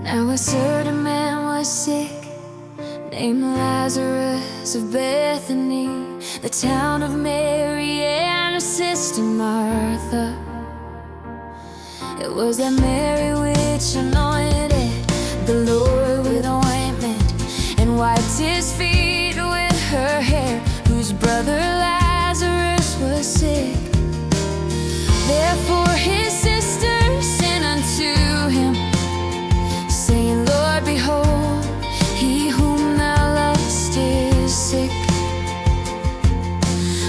Now a certain man was sick, named Lazarus of Bethany, the town of Mary and her sister Martha. It was that Mary which anointed the Lord with ointment, and wiped his feet with her hair, whose brother Lazarus was sick. Therefore his sister sent unto him, saying, Lord, behold, he whom thou lovest is sick.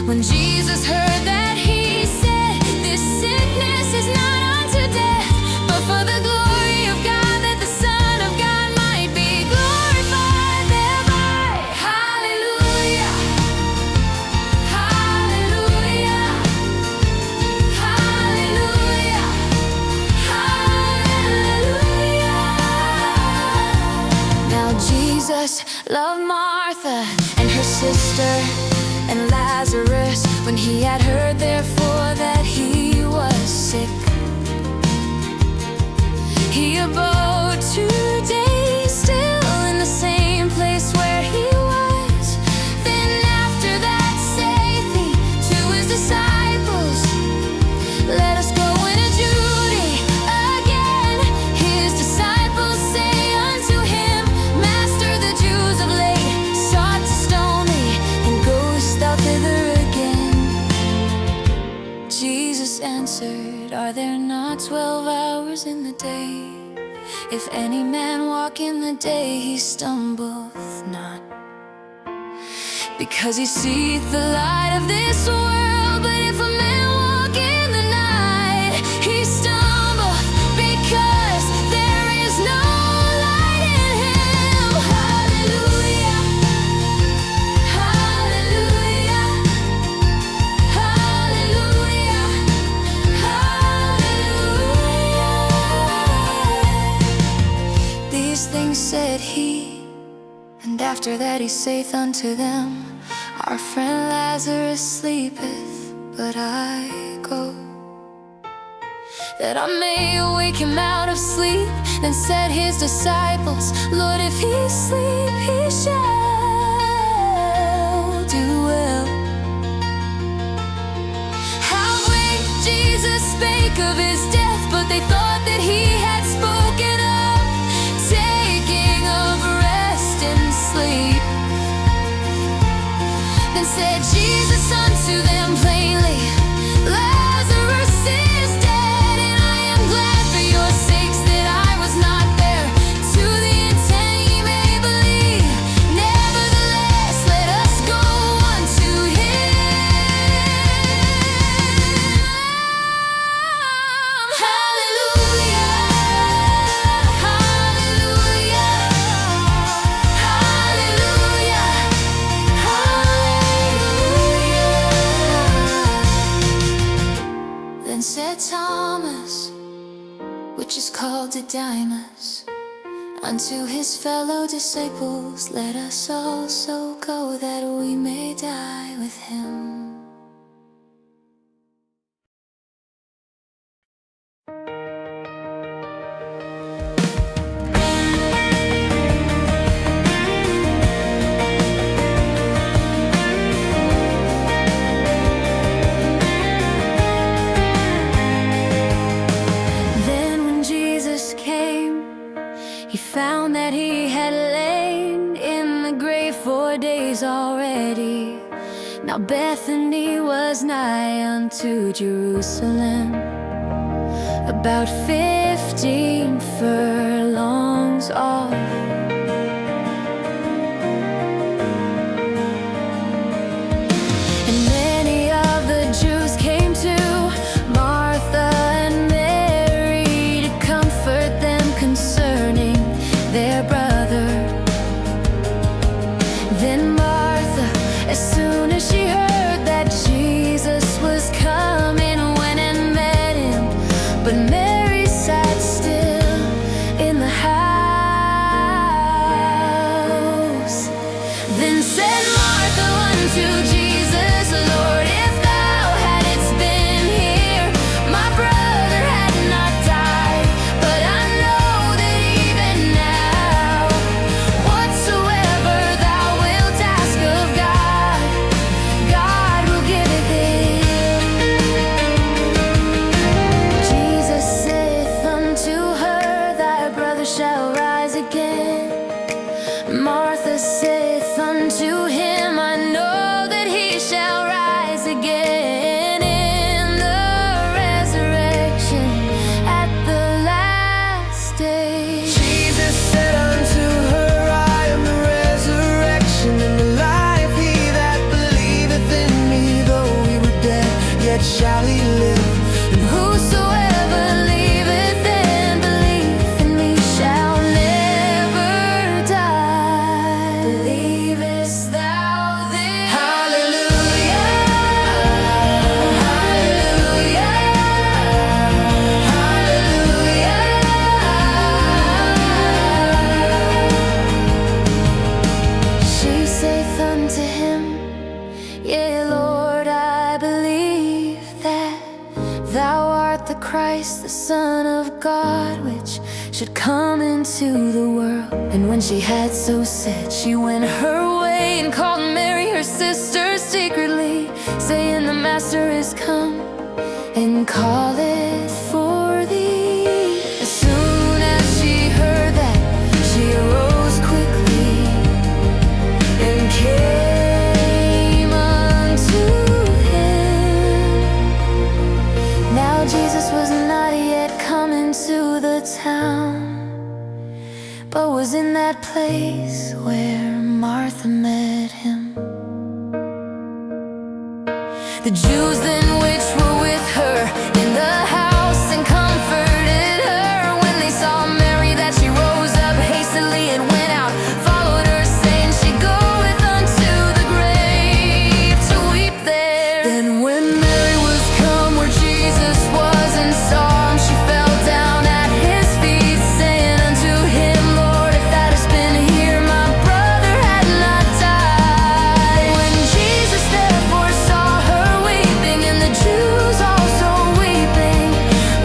When Jesus heard that, he said, this sickness is not unto death, but for the glory of God, that the Son of God might be glorified thereby. Hallelujah, hallelujah, hallelujah, hallelujah. Now Jesus loved Martha and her sister and Lazarus. When he had heard therefore that he was sick, he abode 2 days still in the same place where he was. Then after that saith he to his disciples, let us go into Judea again. His disciples say unto him, Master, the Jews of late sought to stone thee, and goest thou thither again? Jesus answered, Are there not 12 hours in the day? If any man walk in the day, he stumbleth not, because he seeth the light of this world. But if a man walk in the night, he stumbleth, because there is no light in him. Hallelujah, hallelujah, hallelujah, hallelujah. These things said he, and after that he saith unto them, Our friend Lazarus sleepeth, but I go, that I may awake him out of sleep. Then said his disciples, Lord, if he sleep, he shall do well. Halfway Jesus spake of his death, but they thought that he had spoken of taking of rest and sleep. Then said Jesus unto them plainly, Lazarus is dead, and I am glad for your sakes that I was not there, to the intent ye may believe. Nevertheless, let us go unto him. Hallelujah, hallelujah, hallelujah, hallelujah. Then said Thomas, which is called Didymus, unto his fellow disciples, Let us also go, that we may die with him. Then when Jesus came, he found that he had lain in the grave 4 days already. Now Bethany was nigh unto Jerusalem, about 15 furlongs off. And many of the Jews came to Martha and Mary to comfort them concerning their brother. Then Martha, as soon as she heard that Jesus was coming, went and met him. But Mary sat still in the house. of God which should come into the world. And when she had so said, she went her way and called Mary her sister secretly, saying, the Master is come and calleth for thee. As soon as she heard that, she arose quickly and came unto him. Now Jesus was not yet come into the town, but was in that place where Martha met him. The Jews then which were with her in the house and comforted her, when they saw Mary that she rose up hastily and went out, followed her, saying, she goeth unto the grave to weep there. Then when Mary was come where Jesus was and saw him, she fell down at his feet, saying unto him, Lord, if thou hadst been here, my brother had not died. When Jesus therefore saw her weeping, and the Jews also weeping,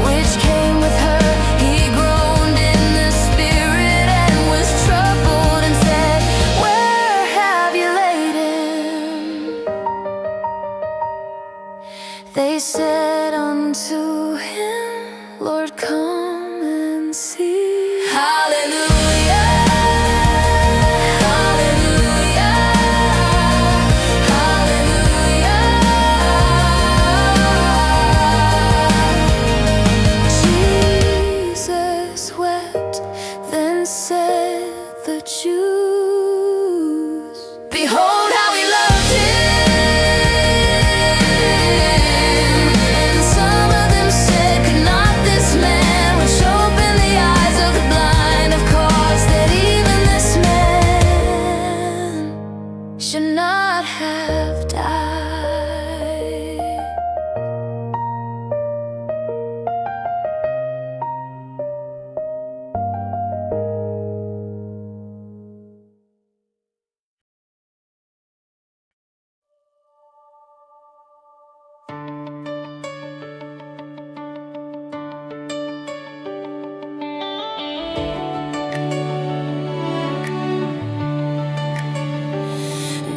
which came with her, he groaned in the spirit and was troubled, and said, where have you laid him? They said unto him, Lord, come and see. Hallelujah, hallelujah, hallelujah. Jesus wept, then said the Jews, behold how he loved him. And some of them said, could not this man which opened the eyes of the blind have caused that even this man should not have died?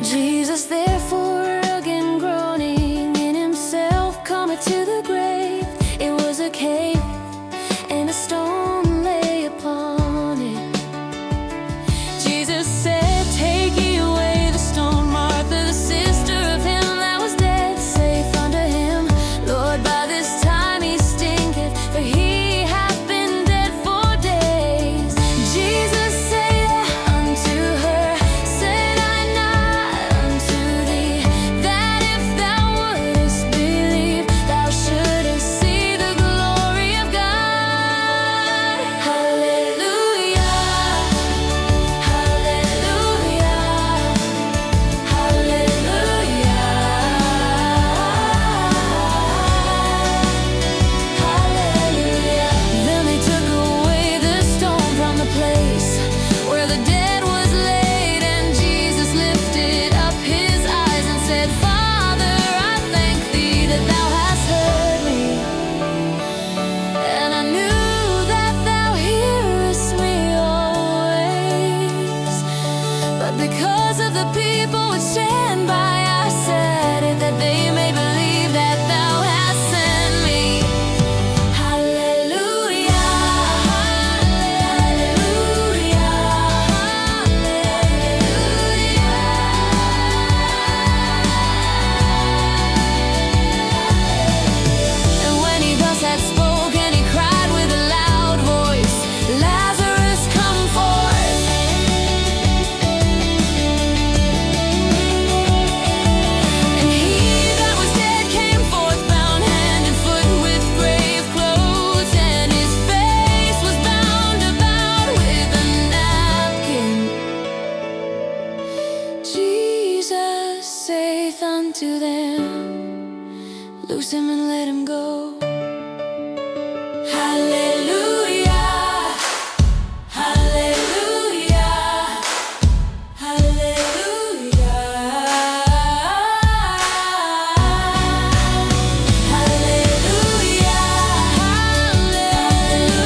Jesus therefore again groaning in himself cometh to the grave. It was a cave, and a stone lay upon it. Jesus said, take ye away the stone. Martha, the sister of him that was dead, saith unto him, Lord, by this time he stinketh, for he hath been dead 4 days. Jesus saith unto her, said I not unto thee, that if thou wouldest believe, thou shouldest see the glory of God? Hallelujah, hallelujah, hallelujah, hallelujah. Then they took away the stone from the place where the dead was laid, and Jesus lifted up his eyes and said, Father, I thank thee that thou hast heard me, and I knew that thou hearest me always. But because of the people which stand by, I said it, that they may believe that thou hast sent me. Hallelujah, hallelujah, hallelujah. And when he thus had spoken, he cried with a loud voice, Lazarus, come forth. And he that was dead came forth, bound hand and foot with grave clothes, and his face was bound about with a napkin. Jesus saith unto them, loose him and let him go. Hallelujah, hallelujah, hallelujah, hallelujah, hallelujah.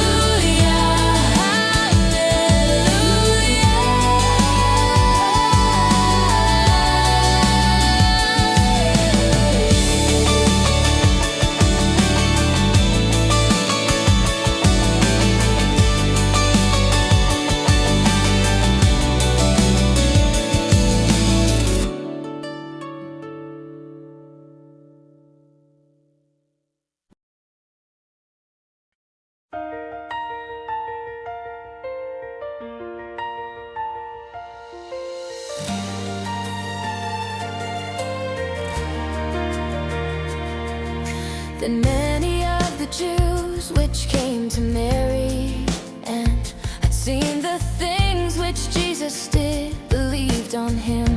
Then many of the Jews which came to Mary and had seen the things which Jesus did believed on him.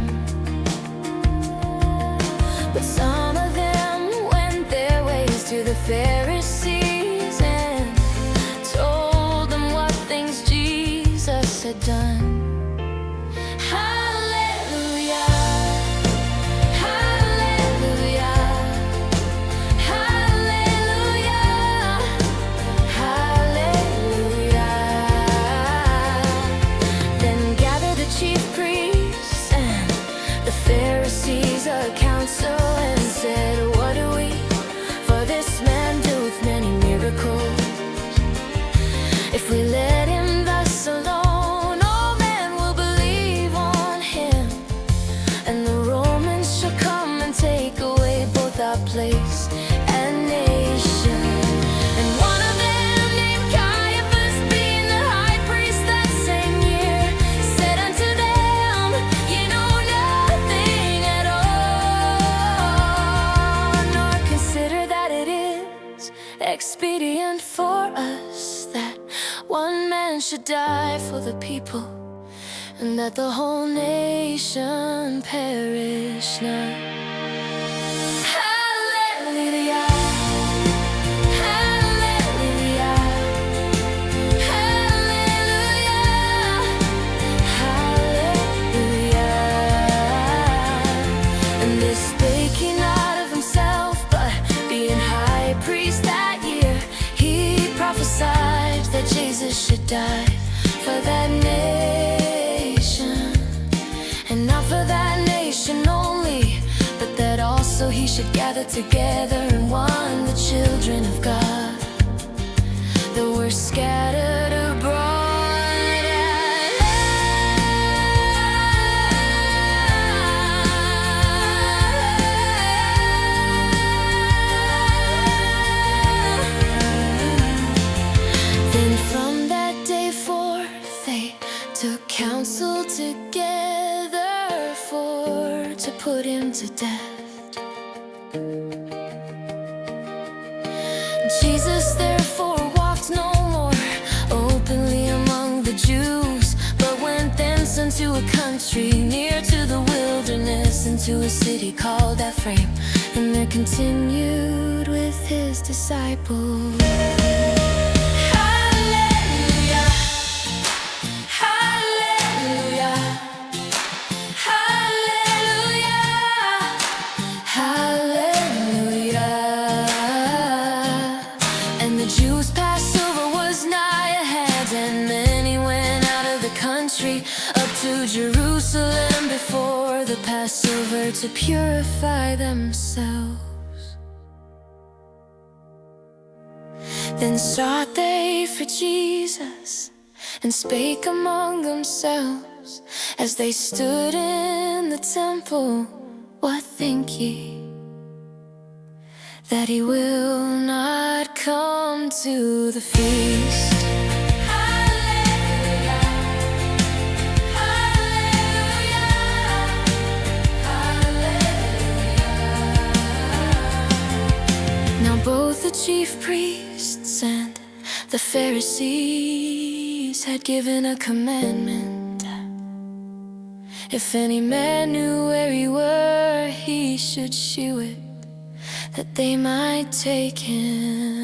But some of them went their ways to the Pharisees and told them what things Jesus had done. Council and said, "What do we? For this man doeth many miracles. If we let him thus alone, all men will believe on him. And the Romans shall come and take away both our place and nation." And one of them, named Caiaphas, being the high priest that same year, said unto them, "Ye know nothing at all, nor consider that it is expedient for us that one man should die for the people, and that the whole nation perish not." Hallelujah, hallelujah, hallelujah, hallelujah. And this spake he not of himself, but being high priest that year, he prophesied that Jesus should die for that nation, and not for that nation only, but that also he should gather together in one the children of God that were scattered abroad. Then from that day forth they took counsel together for to put him to death. Jesus therefore walked no more openly among the Jews, but went thence unto a country near to the wilderness, into a city called Ephraim, and there continued with his disciples. Hallelujah, hallelujah, hallelujah, hallelujah. And the Jews' Passover was nigh at hand, and many went out of the country up to Jerusalem before the Passover to purify themselves. Then sought they for Jesus, and spake among themselves as they stood in the temple, "What think ye? That he will not come to the feast?" Hallelujah, hallelujah, hallelujah. Now both the chief priests and the Pharisees had given a commandment: if any man knew where he were, he should shew it, that they might take him.